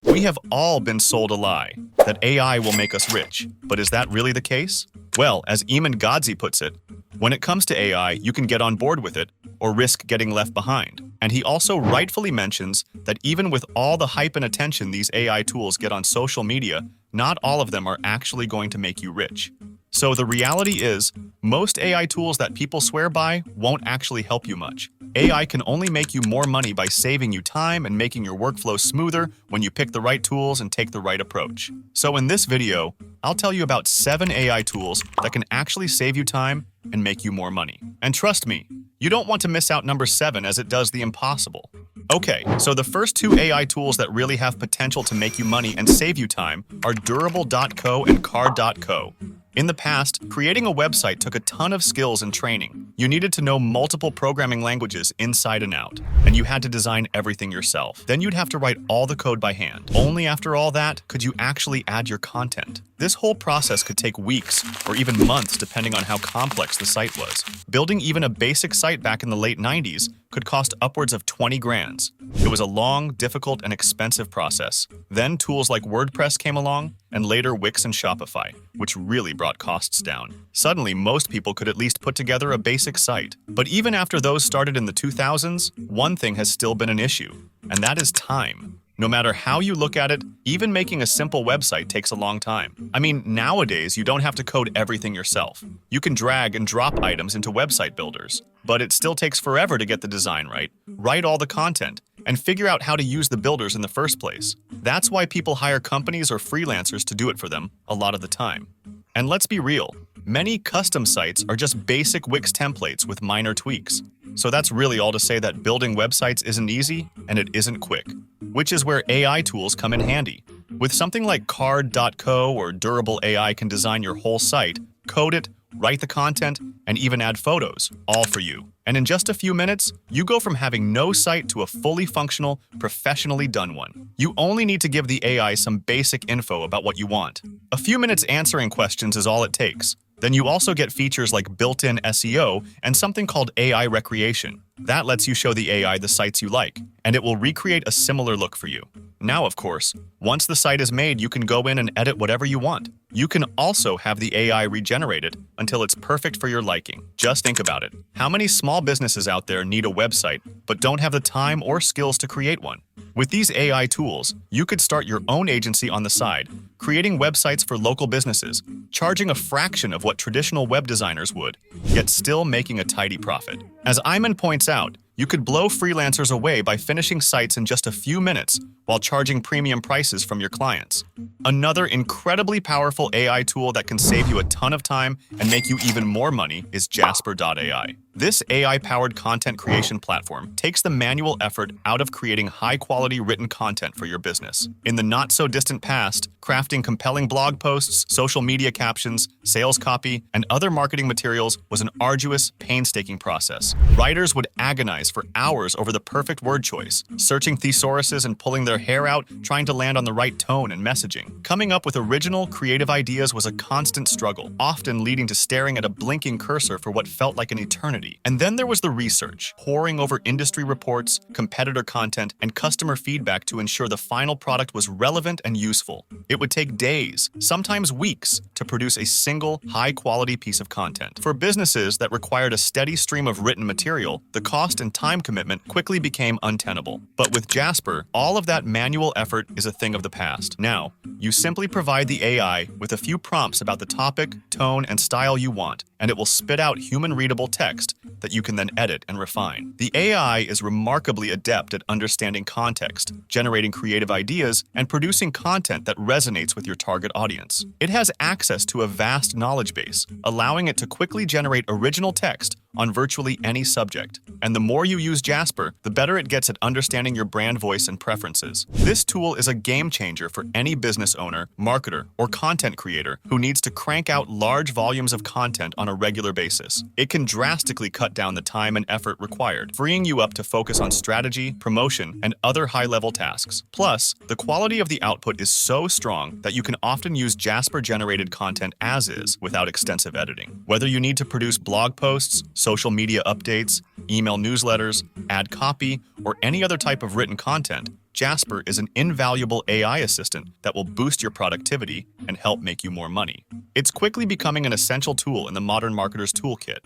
We have all been sold a lie that AI will make us rich, but is that really the case? Well, as Eamon Godzi puts it, when it comes to AI, you can get on board with it or risk getting left behind. And he also rightfully mentions that even with all the hype and attention these AI tools get on social media, not all of them are actually going to make you rich. So the reality is, most AI tools that people swear by won't actually help you much. AI can only make you more money by saving you time and making your workflow smoother when you pick the right tools and take the right approach. So in this video, I'll tell you about 7 AI tools that can actually save you time and make you more money. And trust me, you don't want to miss out number 7 as it does the impossible. Okay, so the first 2 AI tools that really have potential to make you money and save you time are Durable.co and Card.co. In the past, creating a website took a ton of skills and training. You needed to know multiple programming languages inside and out, and you had to design everything yourself. Then you'd have to write all the code by hand. Only after all that could you actually add your content. This whole process could take weeks or even months depending on how complex the site was. Building even a basic site back in the late 90s could cost upwards of 20 grand. It was a long, difficult, and expensive process. Then tools like WordPress came along, and later Wix and Shopify, which really brought costs down. Suddenly, most people could at least put together a basic site. But even after those started in the 2000s, one thing has still been an issue, and that is time. No matter how you look at it, even making a simple website takes a long time. I mean, nowadays, you don't have to code everything yourself. You can drag and drop items into website builders, but it still takes forever to get the design right, write all the content, and figure out how to use the builders in the first place. That's why people hire companies or freelancers to do it for them a lot of the time. And let's be real, many custom sites are just basic Wix templates with minor tweaks. So that's really all to say that building websites isn't easy and it isn't quick, which is where AI tools come in handy. With something like Card.co or Durable AI can design your whole site, code it, write the content, and even add photos, all for you. And in just a few minutes, you go from having no site to a fully functional, professionally done one. You only need to give the AI some basic info about what you want. A few minutes answering questions is all it takes. Then you also get features like built-in SEO and something called AI recreation. That lets you show the AI the sites you like, and it will recreate a similar look for you. Now, of course, once the site is made, you can go in and edit whatever you want. You can also have the AI regenerate it until it's perfect for your liking. Just think about it. How many small businesses out there need a website but don't have the time or skills to create one? With these AI tools, you could start your own agency on the side, creating websites for local businesses, charging a fraction of what traditional web designers would, yet still making a tidy profit. As Iman points out, you could blow freelancers away by finishing sites in just a few minutes while charging premium prices from your clients. Another incredibly powerful AI tool that can save you a ton of time and make you even more money is Jasper.ai. This AI-powered content creation platform takes the manual effort out of creating high-quality written content for your business. In the not-so-distant past, crafting compelling blog posts, social media captions, sales copy, and other marketing materials was an arduous, painstaking process. Writers would agonize for hours over the perfect word choice, searching thesauruses and pulling their hair out, trying to land on the right tone and messaging. Coming up with original, creative ideas was a constant struggle, often leading to staring at a blinking cursor for what felt like an eternity. And then there was the research, poring over industry reports, competitor content, and customer feedback to ensure the final product was relevant and useful. It would take days, sometimes weeks, to produce a single, high-quality piece of content. For businesses that required a steady stream of written material, the cost and time commitment quickly became untenable. But with Jasper, all of that manual effort is a thing of the past. Now, you simply provide the AI with a few prompts about the topic, tone, and style you want, and it will spit out human-readable text that you can then edit and refine. The AI is remarkably adept at understanding context, generating creative ideas, and producing content that resonates with your target audience. It has access to a vast knowledge base, allowing it to quickly generate original text on virtually any subject. And the more you use Jasper, the better it gets at understanding your brand voice and preferences. This tool is a game changer for any business owner, marketer, or content creator who needs to crank out large volumes of content on a regular basis. It can drastically cut cut down the time and effort required, freeing you up to focus on strategy, promotion, and other high-level tasks. Plus, the quality of the output is so strong that you can often use Jasper-generated content as is without extensive editing. Whether you need to produce blog posts, social media updates, email newsletters, add copy, or any other type of written content, Jasper is an invaluable AI assistant that will boost your productivity and help make you more money. It's quickly becoming an essential tool in the modern marketer's toolkit.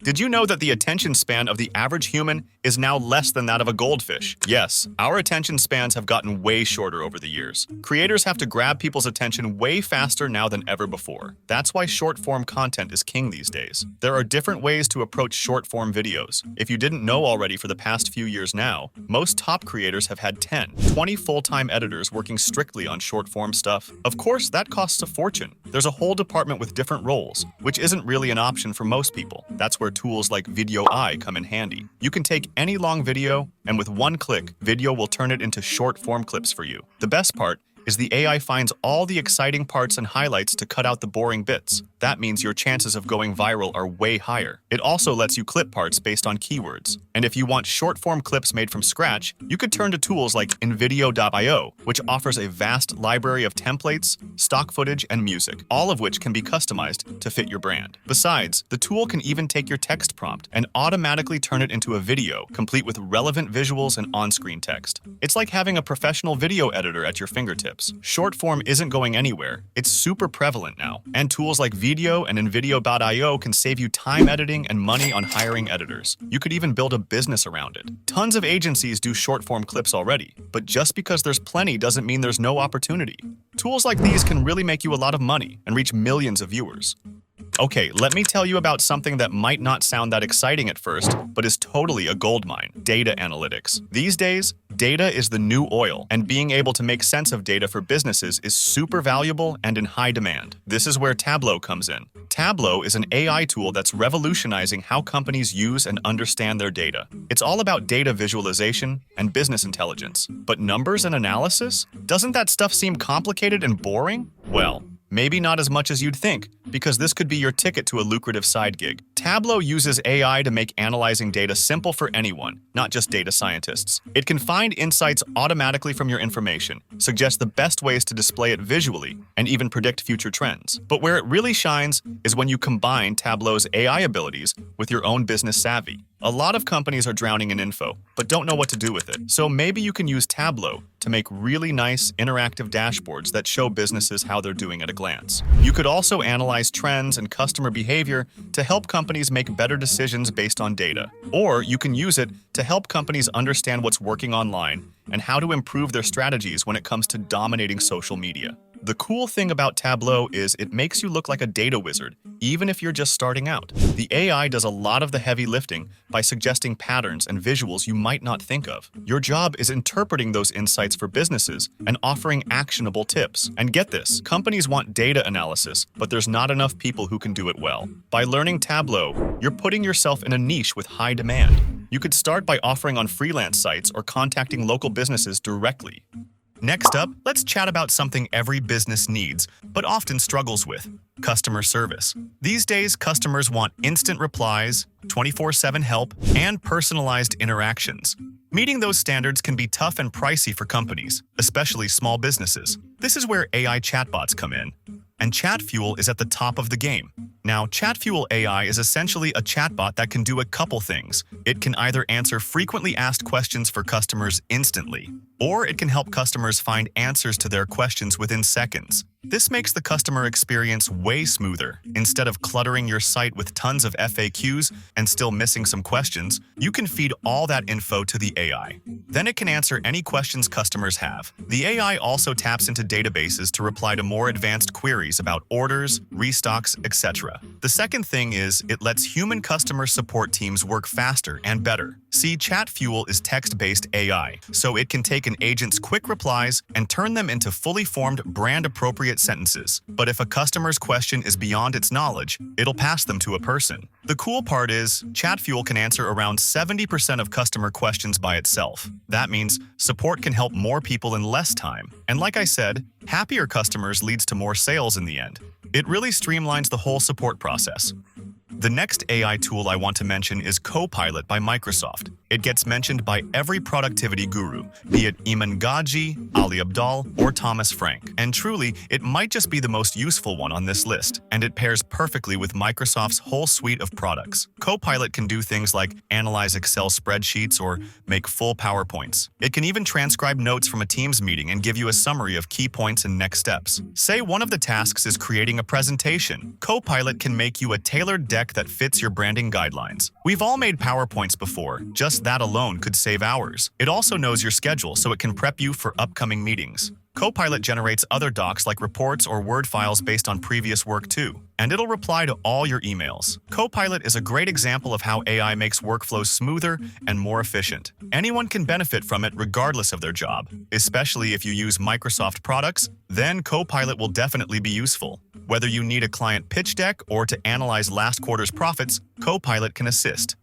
Did you know that the attention span of the average human is now less than that of a goldfish? Yes, our attention spans have gotten way shorter over the years. Creators have to grab people's attention way faster now than ever before. That's why short-form content is king these days. There are different ways to approach short-form videos. If you didn't know already for the past few years now, most top creators have had 10, 20 full-time editors working strictly on short-form stuff. Of course, that costs a fortune. There's a whole department with different roles, which isn't really an option for most people. That's where tools like Video Eye come in handy. You can take any long video, and with one click, Video will turn it into short-form clips for you. The best part is the AI finds all the exciting parts and highlights to cut out the boring bits. That means your chances of going viral are way higher. It also lets you clip parts based on keywords. And if you want short-form clips made from scratch, you could turn to tools like InVideo.io, which offers a vast library of templates, stock footage, and music, all of which can be customized to fit your brand. Besides, the tool can even take your text prompt and automatically turn it into a video, complete with relevant visuals and on-screen text. It's like having a professional video editor at your fingertips. Short form isn't going anywhere. It's super prevalent now. And tools like Video and InVideo.io can save you time editing and money on hiring editors. You could even build a business around it. Tons of agencies do short form clips already, but just because there's plenty doesn't mean there's no opportunity. Tools like these can really make you a lot of money and reach millions of viewers. Okay, let me tell you about something that might not sound that exciting at first, but is totally a goldmine: data analytics. These days, data is the new oil, and being able to make sense of data for businesses is super valuable and in high demand. This is where Tableau comes in. Tableau is an AI tool that's revolutionizing how companies use and understand their data. It's all about data visualization and business intelligence. But numbers and analysis? Doesn't that stuff seem complicated and boring? Well, maybe not as much as you'd think, because this could be your ticket to a lucrative side gig. Tableau uses AI to make analyzing data simple for anyone, not just data scientists. It can find insights automatically from your information, suggest the best ways to display it visually, and even predict future trends. But where it really shines is when you combine Tableau's AI abilities with your own business savvy. A lot of companies are drowning in info, but don't know what to do with it. So maybe you can use Tableau to make really nice, interactive dashboards that show businesses how they're doing at a glance. You could also analyze trends and customer behavior to help companies make better decisions based on data. Or you can use it to help companies understand what's working online and how to improve their strategies when it comes to dominating social media. The cool thing about Tableau is it makes you look like a data wizard, even if you're just starting out. The AI does a lot of the heavy lifting by suggesting patterns and visuals you might not think of. Your job is interpreting those insights for businesses and offering actionable tips. And get this, companies want data analysis, but there's not enough people who can do it well. By learning Tableau, you're putting yourself in a niche with high demand. You could start by offering on freelance sites or contacting local businesses directly. Next up, let's chat about something every business needs, but often struggles with: customer service. These days, customers want instant replies, 24/7 help, and personalized interactions. Meeting those standards can be tough and pricey for companies, especially small businesses. This is where AI chatbots come in, and ChatFuel is at the top of the game. Now, ChatFuel AI is essentially a chatbot that can do a couple things. It can either answer frequently asked questions for customers instantly, or it can help customers find answers to their questions within seconds. This makes the customer experience way smoother. Instead of cluttering your site with tons of FAQs and still missing some questions, you can feed all that info to the AI. Then it can answer any questions customers have. The AI also taps into databases to reply to more advanced queries about orders, restocks, etc. The second thing is it lets human customer support teams work faster and better. See, ChatFuel is text-based AI, so it can take an agent's quick replies and turn them into fully formed, brand-appropriate sentences. But if a customer's question is beyond its knowledge, it'll pass them to a person. The cool part is, ChatFuel can answer around 70% of customer questions by itself. That means support can help more people in less time. And like I said, happier customers leads to more sales in the end. It really streamlines the whole support process. The next AI tool I want to mention is Copilot by Microsoft. It gets mentioned by every productivity guru, be it Eamon Ghazi, Ali Abdaal, or Thomas Frank. And truly, it might just be the most useful one on this list, and it pairs perfectly with Microsoft's whole suite of products. Copilot can do things like analyze Excel spreadsheets or make full PowerPoints. It can even transcribe notes from a Teams meeting and give you a summary of key points and next steps. Say one of the tasks is creating a presentation. Copilot can make you a tailored deck that fits your branding guidelines. We've all made PowerPoints before. Just that alone could save hours. It also knows your schedule, so it can prep you for upcoming meetings. Copilot generates other docs like reports or Word files based on previous work too, and it'll reply to all your emails. Copilot is a great example of how AI makes workflows smoother and more efficient. Anyone can benefit from it regardless of their job. Especially if you use Microsoft products, then Copilot will definitely be useful. Whether you need a client pitch deck or to analyze last quarter's profits, Copilot can assist.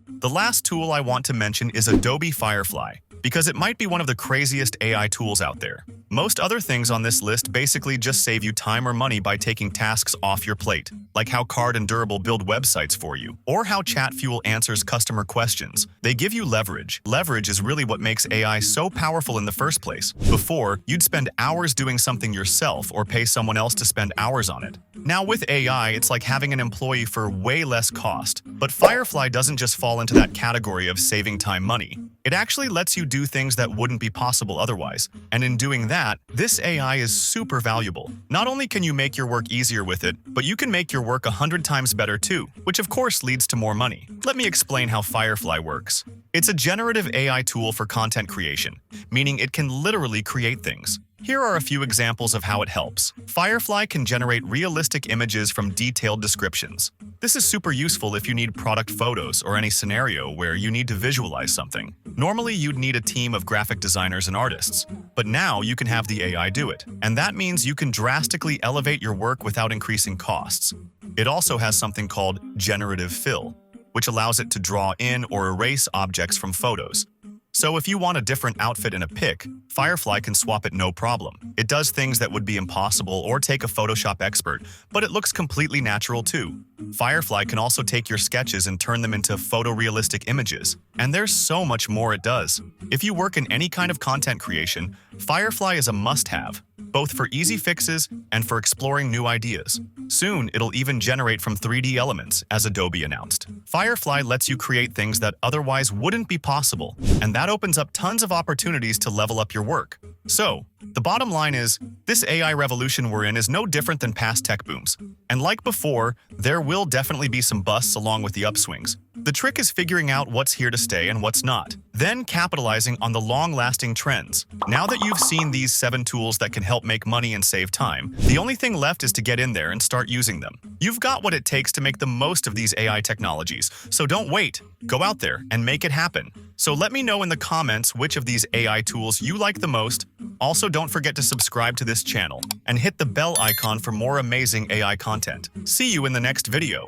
The last tool I want to mention is Adobe Firefly, because it might be one of the craziest AI tools out there. Most other things on this list basically just save you time or money by taking tasks off your plate, like how Card and Durable build websites for you, or how ChatFuel answers customer questions. They give you leverage. Leverage is really what makes AI so powerful in the first place. Before, you'd spend hours doing something yourself or pay someone else to spend hours on it. Now with AI, it's like having an employee for way less cost. But Firefly doesn't just fall into that category of saving time money. It actually lets you do things that wouldn't be possible otherwise. And in doing that, this AI is super valuable. Not only can you make your work easier with it, but you can make your work 100 times better too, which of course leads to more money. Let me explain how Firefly works. It's a generative AI tool for content creation, meaning it can literally create things. Here are a few examples of how it helps. Firefly can generate realistic images from detailed descriptions. This is super useful if you need product photos or any scenario where you need to visualize something. Normally, you'd need a team of graphic designers and artists, but now you can have the AI do it. And that means you can drastically elevate your work without increasing costs. It also has something called generative fill, which allows it to draw in or erase objects from photos. So if you want a different outfit in a pic, Firefly can swap it no problem. It does things that would be impossible or take a Photoshop expert, but it looks completely natural too. Firefly can also take your sketches and turn them into photorealistic images. And there's so much more it does. If you work in any kind of content creation, Firefly is a must-have, both for easy fixes and for exploring new ideas. Soon, it'll even generate from 3D elements, as Adobe announced. Firefly lets you create things that otherwise wouldn't be possible, and that opens up tons of opportunities to level up your work. So, the bottom line is, this AI revolution we're in is no different than past tech booms. And like before, there will definitely be some busts along with the upswings. The trick is figuring out what's here to stay and what's not, then capitalizing on the long-lasting trends. Now that you've seen these 7 tools that can help make money and save time, the only thing left is to get in there and start using them. You've got what it takes to make the most of these AI technologies, so don't wait. Go out there and make it happen. So let me know in the comments which of these AI tools you like the most. Also, don't forget to subscribe to this channel and hit the bell icon for more amazing AI content. See you in the next video.